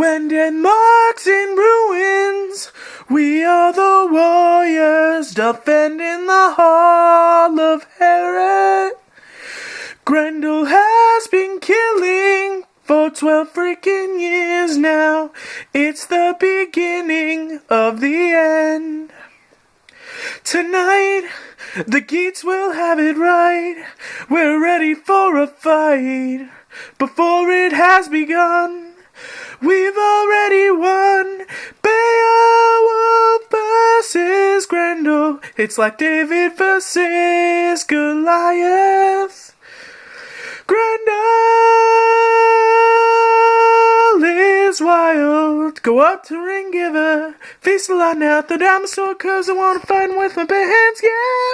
Landed marks in ruins. We are the warriors defending the Hall of Herod. Grendel has been killing for 12 freaking years now. It's the beginning of the end. Tonight, the Geats will have it right. We're ready for a fight. Before it has begun, we've already won. Beowulf versus Grendel. It's like David versus Goliath. Grendel is wild. Go up to Ring Giver. Face the line out the diamond sword, 'cause I wanna fight with my bare hands, yeah.